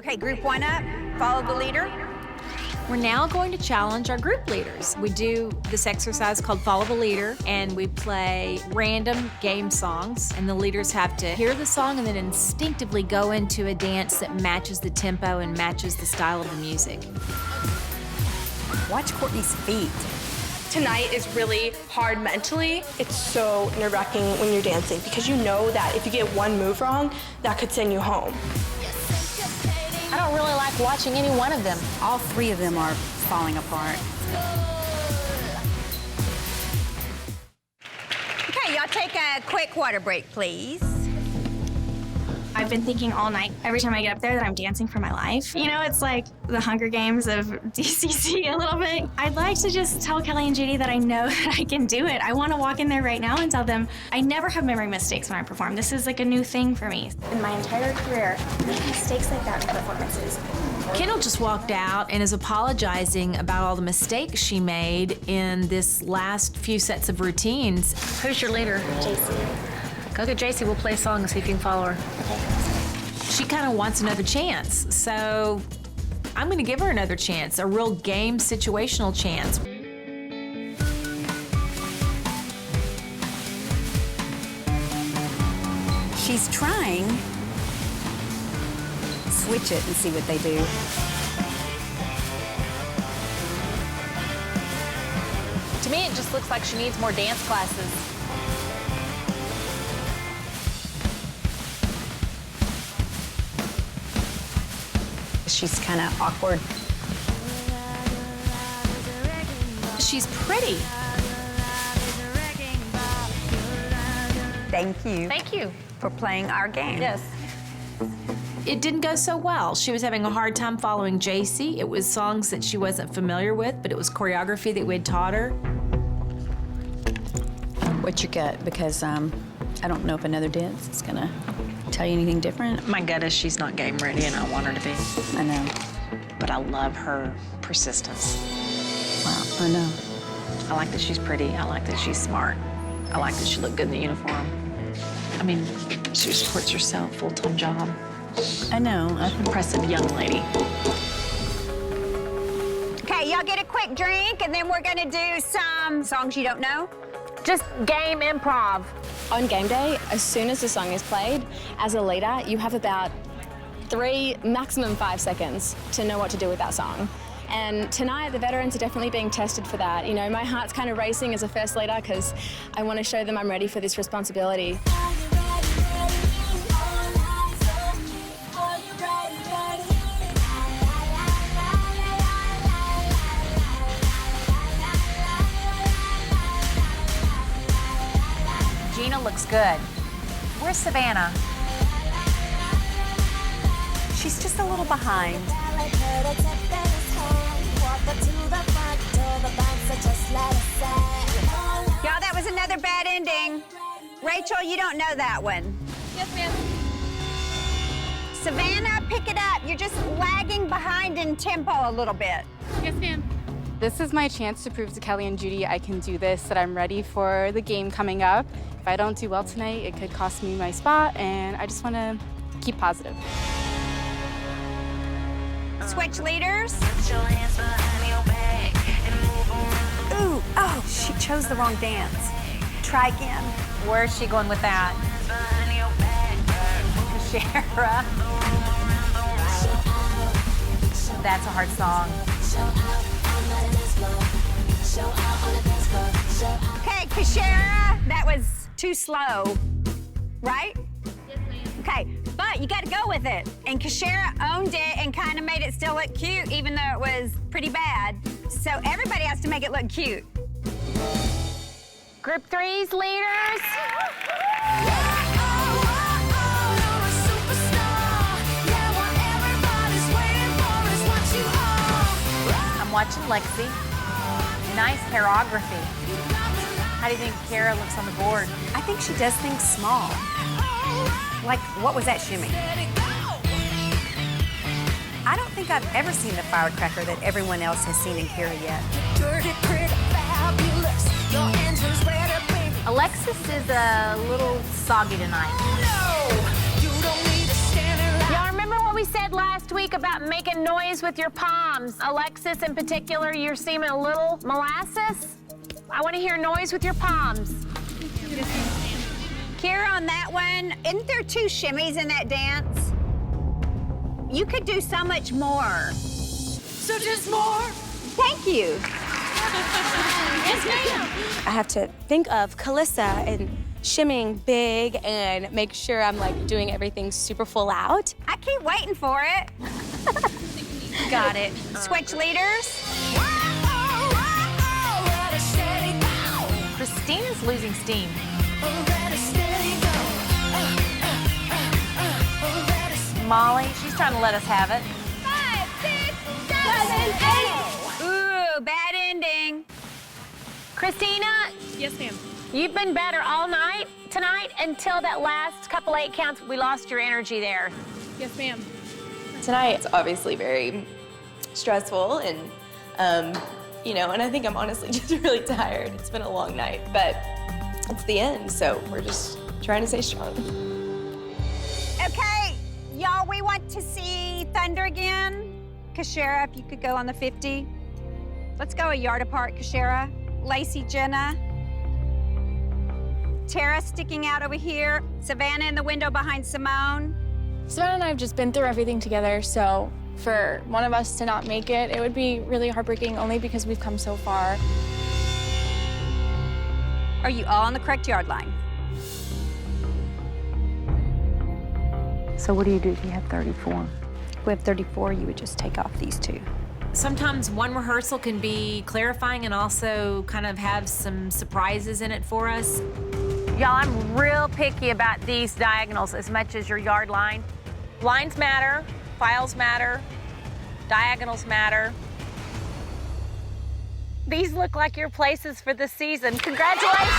Okay, group one up, follow the leader. We're now going to challenge our group leaders. We do this exercise called Follow the Leader, and we play random game songs, and the leaders have to hear the song and then instinctively go into a dance that matches the tempo and matches the style of the music. Watch Courtney's feet. Tonight is really hard mentally. It's so nerve-wracking when you're dancing because you know that if you get one move wrong, that could send you home. I don't really like watching any one of them. All three of them are falling apart. Okay, y'all take a quick water break, please. I've been thinking all night, every time I get up there, that I'm dancing for my life. You know, it's like the Hunger Games of DCC a little bit. I'd like to just tell Kelli and Judy that I know that I can do it. I want to walk in there right now and tell them I never have memory mistakes when I perform. This is like a new thing for me. In my entire career, I make mistakes like that in performances. Kendall just walked out and is apologizing about all the mistakes she made in this last few sets of routines. Who's your leader? JC. Go get JC, we'll play a song and see if you can follow her. She kind of wants another chance, so I'm going to give her another chance, a real game situational chance. She's trying. Switch it and see what they do. To me, it just looks like she needs more dance classes. She's kind of awkward. She's pretty. Thank you. Thank you. For playing our game. Yes. It didn't go so well. She was having a hard time following JC. It was songs that she wasn't familiar with, but it was choreography that we had taught her. What's your gut? Because I don't know if another dance is gonna tell you anything different. My gut is she's not game ready, and I want her to be. I know. But I love her persistence. Wow, I know. I like that she's pretty. I like that she's smart. I like that she looked good in the uniform. I mean, she supports herself, full-time job. I know. Impressive young lady. Okay, y'all get a quick drink, and then we're gonna do some songs you don't know. Just game improv. On game day, as soon as the song is played, as a leader, you have about 3, maximum 5 seconds to know what to do with that song. And tonight, the veterans are definitely being tested for that. You know, my heart's kind of racing as a first leader because I want to show them I'm ready for this responsibility. Gina looks good. Where's Savannah? She's just a little behind. Y'all, that was another bad ending. Rachel, you don't know that one. Yes, ma'am. Savannah, pick it up. You're just lagging behind in tempo a little bit. Yes, ma'am. This is my chance to prove to Kelli and Judy I can do this, that I'm ready for the game coming up. If I don't do well tonight, it could cost me my spot, and I just want to keep positive. Switch leaders. Ooh, oh, she chose the wrong dance. Try again. Where's she going with that? Shara. That's a hard song. Okay, Kashara, that was too slow, right? Yes, ma'am. Okay, but you got to go with it. And Kashara owned it and kind of made it still look cute, even though it was pretty bad. So everybody has to make it look cute. Group 3's leaders. I'm watching Lexi. Nice choreography. How do you think Kara looks on the board? I think she does things small. Like, what was that shimmy? I don't think I've ever seen the firecracker that everyone else has seen in Kara yet. Alexis is a little soggy tonight. Y'all remember when we said last week about making noise with your palms? Alexis, in particular, you're seeming a little molasses. I want to hear noise with your palms. Kira, on that one, isn't there 2 shimmies in that dance? You could do so much more. So just more. Thank you. Yes, ma'am. I have to think of Calissa and shimmying big and make sure I'm like doing everything super full out. I keep waiting for it. Got it. Switch leaders. Christina's losing steam. Molly, she's trying to let us have it. 5, 6, 7, 8. Ooh, bad ending. Christina? Yes, ma'am. You've been better all night tonight until that last couple 8 counts. We lost your energy there. Yes, ma'am. Tonight, it's obviously very stressful and, and I think I'm honestly just really tired. It's been a long night, but it's the end, so we're just trying to stay strong. Okay, y'all, we want to see Thunder again. Kashara, if you could go on the 50. Let's go a yard apart, Kashara. Lacey, Jenna. Tara sticking out over here. Savannah in the window behind Simone. Savannah and I have just been through everything together, so for one of us to not make it, it would be really heartbreaking only because we've come so far. Are you all on the correct yard line? So what do you do if you have 34? If we have 34, you would just take off these 2. Sometimes one rehearsal can be clarifying and also kind of have some surprises in it for us. Y'all, I'm real picky about these diagonals as much as your yard line. Lines matter, files matter, diagonals matter. These look like your places for the season. Congratulations!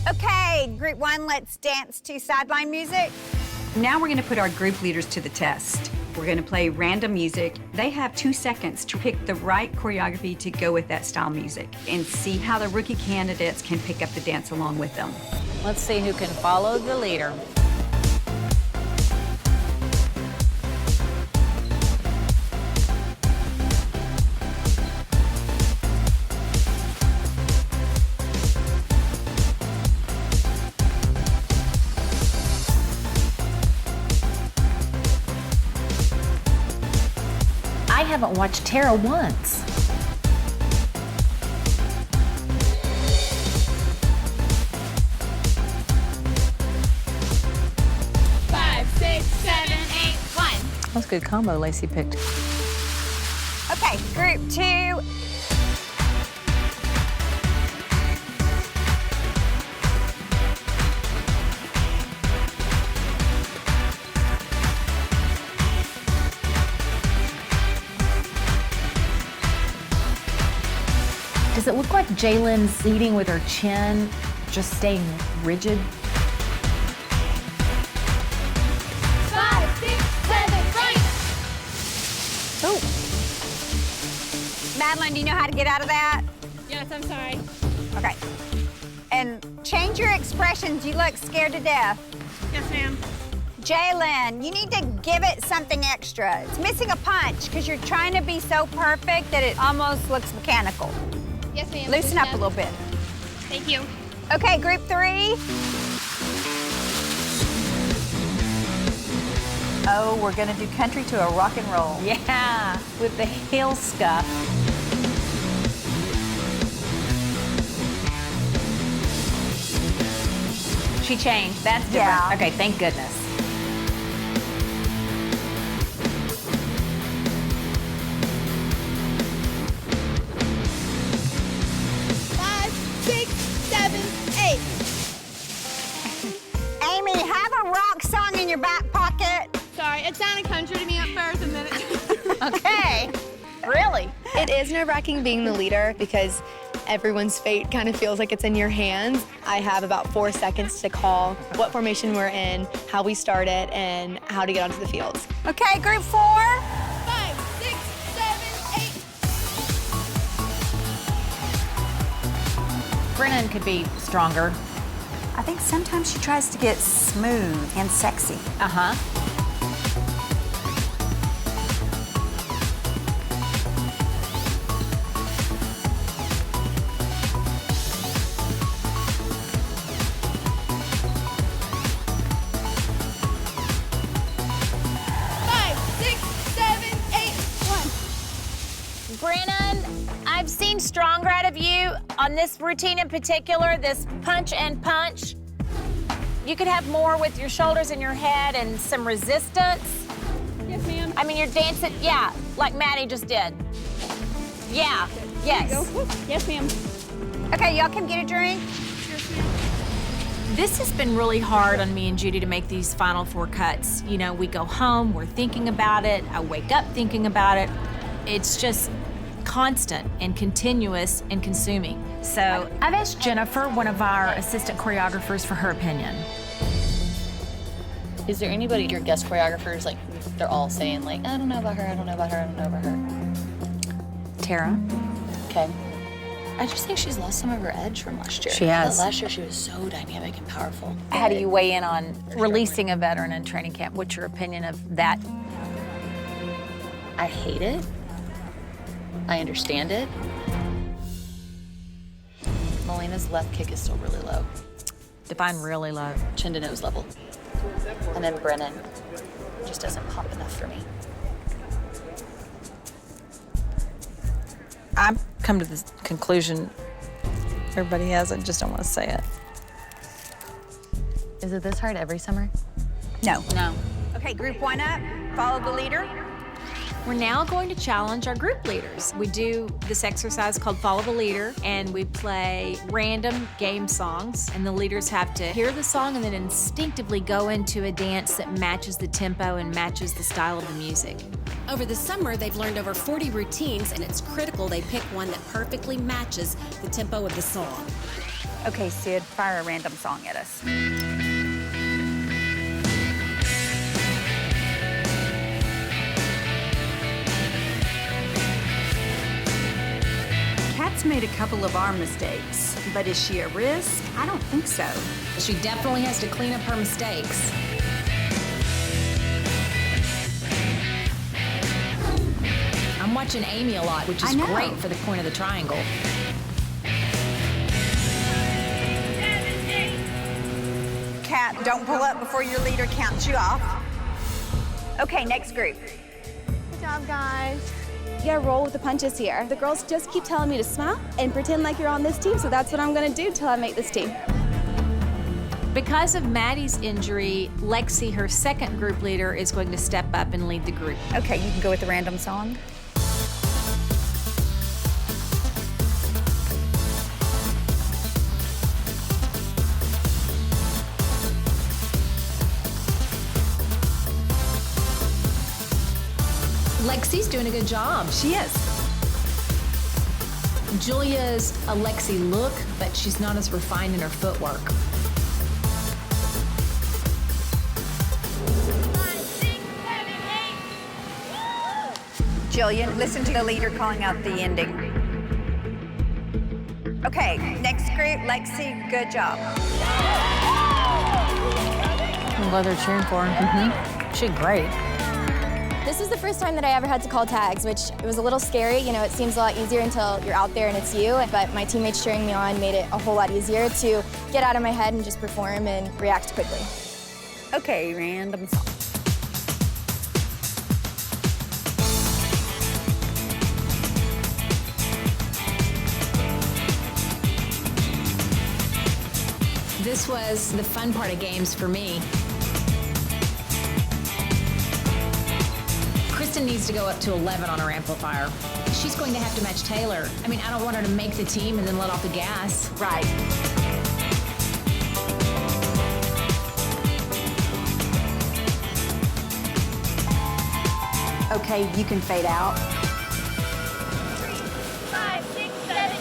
Okay, group 1, let's dance to sideline music. Now we're going to put our group leaders to the test. We're going to play random music. They have 2 seconds to pick the right choreography to go with that style music and see how the rookie candidates can pick up the dance along with them. Let's see who can follow the leader. I haven't watched Tara once. That's a good combo Lacey picked. Okay, group 2. Does it look like Jalen's eating with her chin, just staying rigid? 5, 6, 7, right. Oh. Madeline, do you know how to get out of that? Yes, I'm sorry. Okay. And change your expressions. You look scared to death. Yes, ma'am. Jalen, you need to give it something extra. It's missing a punch because you're trying to be so perfect that it almost looks mechanical. Yes, ma'am. Loosen up a little bit. Thank you. Okay, group 3. Oh, we're gonna do country to a rock and roll. Yeah, with the heel scuff. She changed. That's different. Yeah. Okay, thank goodness. Amy, have a rock song in your back pocket. Sorry, it sounded country to me at first, and then it... Okay. Really? It is nerve-wracking being the leader because everyone's fate kind of feels like it's in your hands. I have about 4 seconds to call what formation we're in, how we start it, and how to get onto the fields. Okay, group 4. 5, 6, 7, Brennan could be stronger. I think sometimes she tries to get smooth and sexy. Uh-huh. Brennan, I've seen stronger out of you on this routine in particular, this punch and punch. You could have more with your shoulders and your head and some resistance. Yes, ma'am. I mean, you're dancing, yeah, like Maddie just did. Yeah, yes. Yes, ma'am. Okay, y'all can get a drink. This has been really hard on me and Judy to make these final 4 cuts. You know, we go home, we're thinking about it, I wake up thinking about it. It's just constant and continuous and consuming. So I've asked Jennifer, one of our assistant choreographers, for her opinion. Is there anybody, your guest choreographers, like, they're all saying, like, I don't know about her, I don't know about her, I don't know about her? Tara. Okay. I just think she's lost some of her edge from last year. She has. Last year she was so dynamic and powerful. How do you weigh in on releasing a veteran in training camp? What's your opinion of that? I hate it. I understand it. Melina's left kick is still really low. Define really low. Chin to nose level. And then Brennan just doesn't pop enough for me. I've come to this conclusion everybody has, I just don't want to say it. Is it this hard every summer? No. No. Okay, group 1 up. Follow the leader. We're now going to challenge our group leaders. We do this exercise called Follow the Leader, and we play random game songs, and the leaders have to hear the song and then instinctively go into a dance that matches the tempo and matches the style of the music. Over the summer, they've learned over 40 routines, and it's critical they pick one that perfectly matches the tempo of the song. Okay, Sid, fire a random song at us. Kat's made a couple of our mistakes, but is she a risk? I don't think so. She definitely has to clean up her mistakes. I'm watching Amy a lot, which is great for the point of the triangle. Kat, don't pull up before your leader counts you off. Okay, next group. Good job, guys. You gotta roll with the punches here. The girls just keep telling me to smile and pretend like you're on this team, so that's what I'm gonna do till I make this team. Because of Maddie's injury, Lexi, her second group leader, is going to step up and lead the group. Okay, you can go with the random song. Lexi's doing a good job. She is. Julia's a Lexi look, but she's not as refined in her footwork. 5, 6, 7, 8. Jillian, listen to the leader calling out the ending. Okay, next group, Lexi, good job. I'm glad they're cheering for her. She did great. This is the first time that I ever had to call tags, which it was a little scary. You know, it seems a lot easier until you're out there and it's you, but my teammates cheering me on made it a whole lot easier to get out of my head and just perform and react quickly. Okay, random song. This was the fun part of games for me. Kristen needs to go up to 11 on her amplifier. She's going to have to match Taylor. I mean, I don't want her to make the team and then let off the gas. Right. Okay, you can fade out. 3, 5, 6, 7,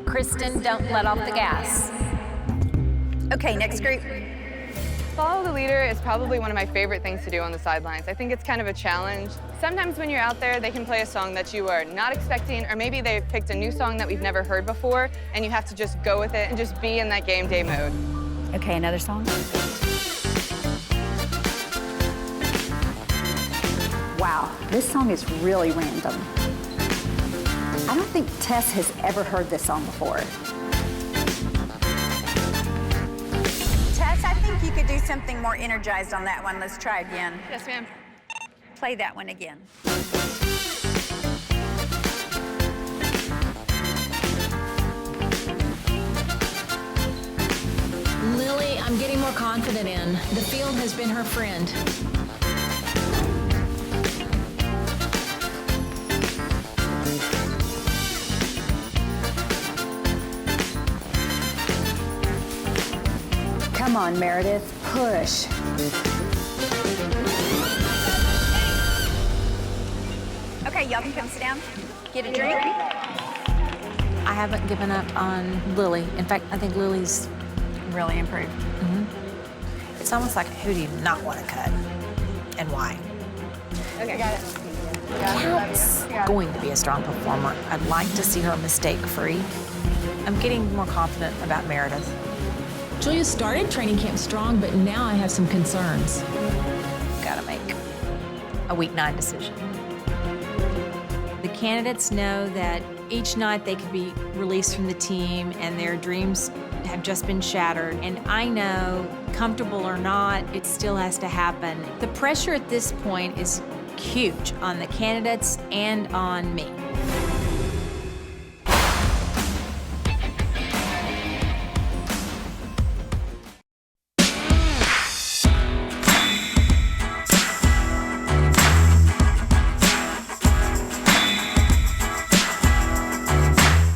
8. Kristen, don't let off the gas. Okay, next group. Follow the leader is probably one of my favorite things to do on the sidelines. I think it's kind of a challenge Sometimes when you're out there, they can play a song that you are not expecting, or maybe they've picked a new song that we've never heard before, and you have to just go with it and just be in that game day mode. Okay, another song. Wow, this song is really random. I don't think Tess has ever heard this song before. Tess, I think you could do something more energized on that one. Let's try again. Yes, ma'am. Play that one again. Lily, I'm getting more confident in. The field has been her friend. Come on, Meredith, push. Okay, y'all can come sit down. Get a drink. I haven't given up on Lily. In fact, I think Lily's really improved. It's almost like, who do you not want to cut and why? Okay, got it. Kat's going to be a strong performer. I'd like to see her mistake-free. I'm getting more confident about Meredith. Julia started training camp strong, but now I have some concerns. Got to make a week 9 decision. The candidates know that each night they could be released from the team and their dreams have just been shattered. And I know, comfortable or not, it still has to happen. The pressure at this point is huge on the candidates and on me.